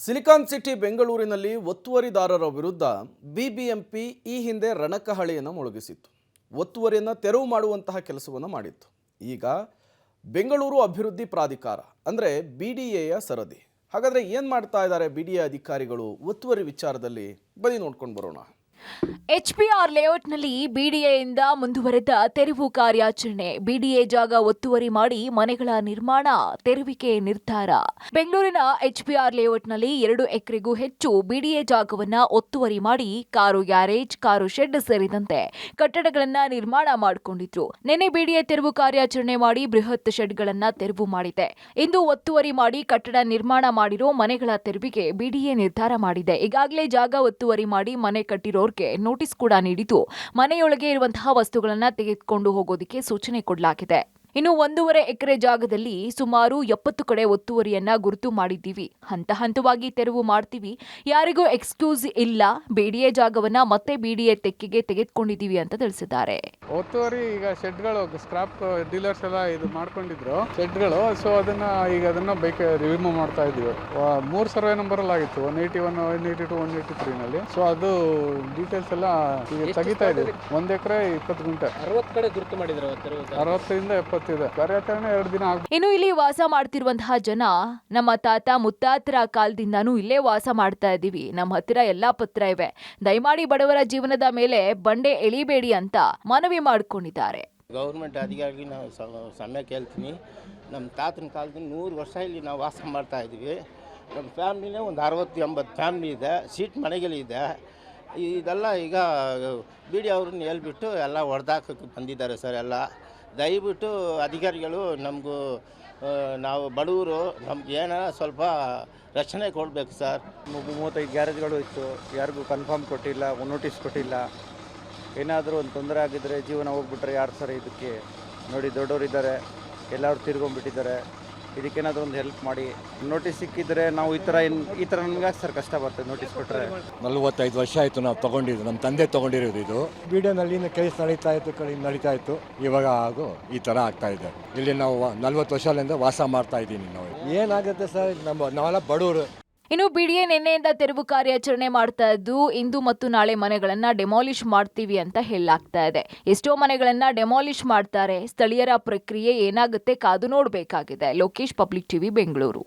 Silicon city ಬೆಂಗಳೂರಿನಲ್ಲಿ ಒತ್ತುವರಿದಾರರ ವಿರುದ್ಧ BBMP ಈ ಹಿಂದೆ ರಣಕಹಳೆಯನ್ನು ಮೊಳಗಿಸಿತ್ತು. ಒತ್ತುವರಿಯನ್ನು ತೆರವು ಮಾಡುವಂತಹ ಕೆಲಸವನ್ನು ಮಾಡಿತ್ತು. ಈಗ ಬೆಂಗಳೂರು ಅಭಿವೃದ್ಧಿ ಪ್ರಾಧಿಕಾರ ಅಂದರೆ ಬಿಡಿಎಯ ಸರದಿ. ಹಾಗಾದರೆ ಏನು ಮಾಡ್ತಾ ಇದ್ದಾರೆ ಬಿಡಿಎ ಅಧಿಕಾರಿಗಳು ಒತ್ತುವರಿ ವಿಚಾರದಲ್ಲಿ? ಬನ್ನಿ ನೋಡ್ಕೊಂಡು ಬರೋಣ. HBR ಲೇಔಟ್ನಲ್ಲಿ ಬಿಡಿಎಯಿಂದ ಮುಂದುವರೆದ ತೆರವು ಕಾರ್ಯಾಚರಣೆ. ಬಿಡಿಎ ಜಾಗ ಒತ್ತುವರಿ ಮಾಡಿ ಮನೆಗಳ ನಿರ್ಮಾಣ ತೆರವಿಗೆ ನಿರ್ಧಾರ. ಬೆಂಗಳೂರಿನ HBR ಲೇಔಟ್ನಲ್ಲಿ 2 ಎಕರೆಗೂ ಹೆಚ್ಚು ಬಿಡಿಎ ಜಾಗವನ್ನ ಒತ್ತುವರಿ ಮಾಡಿ ಕಾರು ಗ್ಯಾರೇಜ್, ಕಾರು ಶೆಡ್ ಸೇರಿದಂತೆ ಕಟ್ಟಡಗಳನ್ನ ನಿರ್ಮಾಣ ಮಾಡಿಕೊಂಡಿದ್ರು. ನಿನ್ನೆ ಬಿಡಿಎ ತೆರವು ಕಾರ್ಯಾಚರಣೆ ಮಾಡಿ ಬೃಹತ್ ಶೆಡ್ಗಳನ್ನ ತೆರವು ಮಾಡಿದೆ. ಇಂದು ಒತ್ತುವರಿ ಮಾಡಿ ಕಟ್ಟಡ ನಿರ್ಮಾಣ ಮಾಡಿರೋ ಮನೆಗಳ ತೆರವಿಗೆ ಬಿಡಿಎ ನಿರ್ಧಾರ ಮಾಡಿದೆ. ಈಗಾಗಲೇ ಜಾಗ ಒತ್ತುವರಿ ಮಾಡಿ ಮನೆ ಕಟ್ಟಿರೋರ್ಗೆ ನೋಟಿಸ್ ಕೂಡ ನೀಡಿದ್ದು ಮನೆಯೊಳಗೆ ಇರುವಂತಹ ವಸ್ತುಗಳನ್ನ ತೆಗೆದುಕೊಂಡು ಹೋಗೋದಕ್ಕೆ ಸೂಚನೆ ಕೊಡಲಾಗಿದೆ. ಇನ್ನು 1.5 ಎಕರೆ ಜಾಗದಲ್ಲಿ ಸುಮಾರು 70 ಕಡೆ ಒತ್ತುವರಿಯನ್ನ ಗುರುತು ಮಾಡಿದ್ದೀವಿ. ಹಂತ ಹಂತವಾಗಿ ತೆರವು ಮಾಡ್ತೀವಿ. ಯಾರಿಗೂ ಎಕ್ಸ್ಕ್ಯೂಸ್ ಇಲ್ಲ. ಬಿಡಿಎ ಜಾಗವನ್ನ ಮತ್ತೆ ಬಿಡಿಎ ತೆಕ್ಕೆಗೆ ತೆಗೆದುಕೊಂಡಿದ್ದೀವಿ ಅಂತ ತಿಳಿಸಿದ್ದಾರೆ. ಒತ್ತುವರಿ ಈಗ ಶೆಡ್ಗಳು ಸ್ಕ್ರಾಪ್ ಡೀಲರ್ಸ್ ಎಲ್ಲ ಇದು ಮಾಡ್ಕೊಂಡಿದ್ರು ಶೆಡ್ಗಳು. ಸೊ ಅದನ್ನ ಬೈಕ್ ರಿಮೂವ್ ಮಾಡ್ತಾ ಇದೀವಿ. 3 ಸರ್ವೆ ನಂಬರ್ ಅಲ್ಲಿ ಆಗಿತ್ತು, 181, 182, 183 ನಲ್ಲಿ. ಸೊ ಅದು ಡೀಟೇಲ್ಸ್ ಎಲ್ಲ ಈಗ ತೆಗಿತಾ ಇದೀವಿ. 1 ಎಕರೆ 20 ಗುಂಟೆ 60 ಕಡೆ ಗುರುತು ಮಾಡಿದ್ರು. 60ರಿಂದ 70 ಇದೆ. ಕಾರ್ಯಾಚರಣೆ 2 ದಿನ ಆಗುತ್ತೆ. ಇನ್ನು ಇಲ್ಲಿ ವಾಸ ಮಾಡ್ತಿರುವಂತಹ ಜನ ನಮ್ಮ ತಾತ ಮುತ್ತಾತರ ಕಾಲದಿಂದಾನು ಇಲ್ಲೇ ವಾಸ ಮಾಡ್ತಾ ಇದ್ದೀವಿ. ನಮ್ಮ ಹತ್ತಿರ ಎಲ್ಲಾ ಪತ್ರ ಇವೆ. ದಯಮಾಡಿ ಬಡವರ ಜೀವನದ ಮೇಲೆ ಬಂಡೆ ಎಳಿಬೇಡಿ ಅಂತ ಮನವಿ ಮಾಡಿಕೊಂಡಿದ್ದಾರೆ. ಗೌರ್ಮೆಂಟ್ ಅಧಿಕಾರಿಗೆ ನಾವು ಸಮಯ ಕೇಳ್ತೀನಿ. ನಮ್ಮ ತಾತನ ಕಾಲದಿಂದ 100 ವರ್ಷ ಇಲ್ಲಿ ನಾವು ವಾಸ ಮಾಡ್ತಾ ಇದ್ದೀವಿ. ನಮ್ಮ ಫ್ಯಾಮ್ಲಿನೇ ಒಂದು 60-80 ಫ್ಯಾಮ್ಲಿ ಇದೆ. ಸೀಟ್ ಮನೆಗಳಿದೆ. ಇದೆಲ್ಲ ಈಗ ಬಿಡಿ ಅವ್ರನ್ನ ಹೇಳ್ಬಿಟ್ಟು ಎಲ್ಲ ಹೊಡೆದಾಕಕ್ಕೆ ಬಂದಿದ್ದಾರೆ ಸರ್. ಎಲ್ಲ ದಯವಿಟ್ಟು ಅಧಿಕಾರಿಗಳು ನಮಗೂ ನಾವು ಬಡವರು ನಮ್ಗೆ ಏನೋ ಸ್ವಲ್ಪ ರಕ್ಷಣೆ ಕೊಡಬೇಕು ಸರ್. 35 ಗ್ಯಾರೇಜ್ಗಳು ಇತ್ತು. ಯಾರಿಗೂ ಕನ್ಫರ್ಮ್ ಕೊಟ್ಟಿಲ್ಲ, ನೋಟಿಸ್ ಕೊಟ್ಟಿಲ್ಲ. ಏನಾದರೂ ಒಂದು ತೊಂದರೆ ಆಗಿದ್ದರೆ ಜೀವನ ಹೋಗ್ಬಿಟ್ರೆ ಯಾರು ಸರ್ ಇದಕ್ಕೆ? ನೋಡಿ, ದೊಡ್ಡವರಿದ್ದಾರೆ, ಎಲ್ಲರೂ ತಿರ್ಗೊಂಡ್ಬಿಟ್ಟಿದ್ದಾರೆ. ಇದಕ್ಕೇನಾದರೂ ಒಂದು ಹೆಲ್ಪ್ ಮಾಡಿ. ನೋಟಿಸ್ ಸಿಕ್ಕಿದ್ರೆ ನಾವು ಈ ಥರ ನಮ್ಗೆ ಸರ್ ಕಷ್ಟ ಬರ್ತದೆ ನೋಟಿಸ್ ಕೊಟ್ಟರೆ. 45 ವರ್ಷ ಆಯಿತು ನಾವು ತೊಗೊಂಡಿದ್ದು. ನಮ್ಮ ತಂದೆ ತೊಗೊಂಡಿರೋದು ಇದು. ವಿಡಿಯೋನಲ್ಲಿ ಕೇಸ್ ನಡೀತಾ ಇತ್ತು. ಇವಾಗ ಹಾಗೂ ಈ ಥರ ಆಗ್ತಾ ಇದೆ. ಇಲ್ಲಿ ನಾವು 40 ವರ್ಷದಿಂದ ವಾಸ ಮಾಡ್ತಾ ಇದ್ದೀನಿ. ನಾವು ಏನಾಗುತ್ತೆ ಸರ್, ನಾವೆಲ್ಲ ಬಡವರು. ಇನ್ನು ಬಿಡಿಎ ನಿನ್ನೆಯಿಂದ ತೆರವು ಕಾರ್ಯಾಚರಣೆ ಮಾಡ್ತಾ ಇದ್ದು ಇಂದು ಮತ್ತು ನಾಳೆ ಮನೆಗಳನ್ನ ಡೆಮಾಲಿಷ್ ಮಾಡ್ತೀವಿ ಅಂತ ಹೇಳಲಾಗ್ತಾ ಇದೆ. ಎಷ್ಟೋ ಮನೆಗಳನ್ನ ಡೆಮಾಲಿಷ್ ಮಾಡ್ತಾರೆ. ಸ್ಥಳೀಯರ ಪ್ರಕ್ರಿಯೆ ಏನಾಗುತ್ತೆ ಕಾದು ನೋಡಬೇಕಾಗಿದೆ. Lokesh, public TV, Bengaluru.